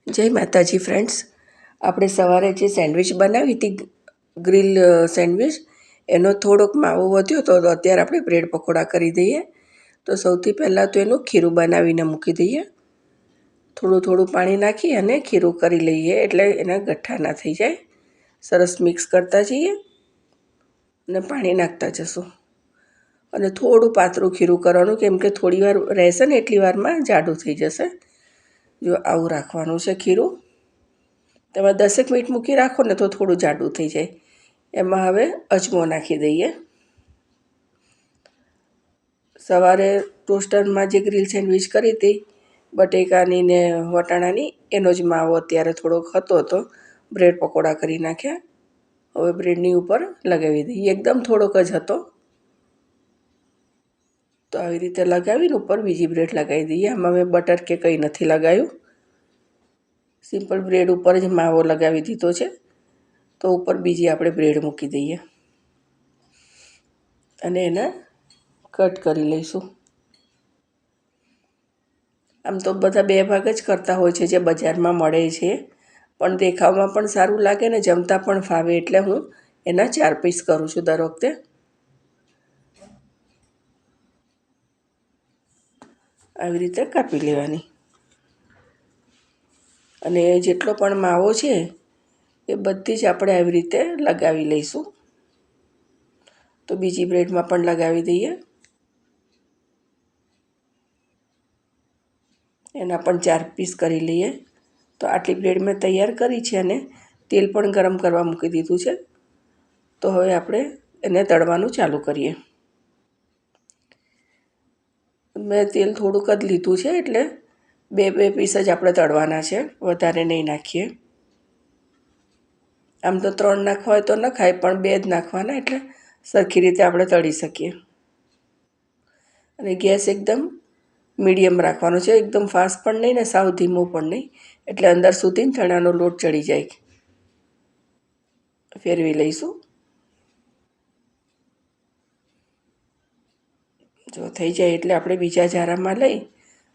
જય માતાજી ફ્રેન્ડ્સ, આપણે સવારે જે સેન્ડવિચ બનાવી હતી ગ્રીલ સેન્ડવિચ, એનો થોડોક માવો વધ્યો તો અત્યારે આપણે બ્રેડ પકોડા કરી દઈએ. તો સૌથી પહેલાં તો એનું ખીરું બનાવીને મૂકી દઈએ. થોડું થોડું પાણી નાખી અને ખીરું કરી લઈએ એટલે એના ગઠ્ઠા ના થઈ જાય. સરસ મિક્સ કરતા જઈએ અને પાણી નાખતા જશું. અને થોડું પાતળું ખીરું કરવાનું, કેમ કે થોડી વાર રહેશે ને એટલી વારમાં જાડું થઈ જશે. જો આવું રાખવાનું છે ખીરું. તમે 10 મિનિટ મૂકી રાખો ને તો થોડું જાડું થઈ જાય. એમાં હવે અજમો નાખી દઈએ. સવારે ટોસ્ટરમાં જે ગ્રીલ સેન્ડવિચ કરી હતી બટેકાની ને વટાણાની, એનો જ માવો અત્યારે થોડોક હતો બ્રેડ પકોડા કરી નાખ્યા. હવે બ્રેડની ઉપર લગાવી દઈએ. એકદમ થોડોક જ હતો, તો આવી રીતે લગાવીને ઉપર બીજી બ્રેડ લગાવી દઈએ. આમાં મેં બટર કે કંઈ નથી લગાવ્યું, સિમ્પલ બ્રેડ ઉપર જ માવો લગાવી દીધો છે. તો ઉપર બીજી આપણે બ્રેડ મૂકી દઈએ અને એને કટ કરી લઈશું. આમ તો બધા 2 ભાગ જ કરતા હોય છે જે બજારમાં મળે છે, પણ દેખાવમાં પણ સારું લાગે ને જમતા પણ ફાવે, એટલે હું એના 4 પીસ કરું છું દર વખતે. આવી રીતે કાપી લેવાની અને જેટલો પણ માવો છે એ બધી જ આપણે આવી રીતે લગાવી લઈશું. તો બીજી બ્રેડમાં પણ લગાવી દઈએ. એના પણ 4 પીસ કરી લઈએ. તો આટલી બ્રેડ મેં તૈયાર કરી છે અને તેલ પણ ગરમ કરવા મૂકી દીધું છે. તો હવે આપણે એને તળવાનું ચાલુ કરીએ. મેં તેલ થોડુંક જ લીધું છે, એટલે બે પીસ જ આપણે તળવાના છે, વધારે નહીં નાખીએ. આમ તો 3 નાખવા હોય તો ન ખાય, પણ 2 જ નાખવાના એટલે સરખી રીતે આપણે તળી શકીએ. અને ગેસ એકદમ મીડિયમ રાખવાનો છે, એકદમ ફાસ્ટ પણ નહીં ને સાવ ધીમો પણ નહીં, એટલે અંદર સુધી ચણાનો લોટ ચડી જાય. ફેરવી લઈશું. જો થઈ જાય એટલે આપણે બીજા જારામાં લઈ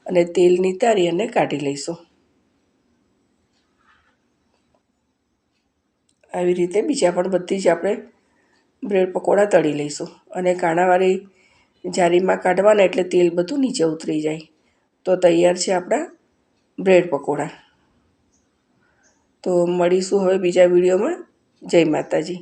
અને તેલ નિતારી અને કાઢી લઈશું. આવી રીતે બીજા પણ બધી જ આપણે બ્રેડ પકોડા તળી લઈશું અને કાણાવાળી જારીમાં કાઢવાના, એટલે તેલ બધું નીચે ઉતરી જાય. તો તૈયાર છે આપણા બ્રેડ પકોડા. તો મળીશું હવે બીજા વિડીયોમાં. જય માતાજી.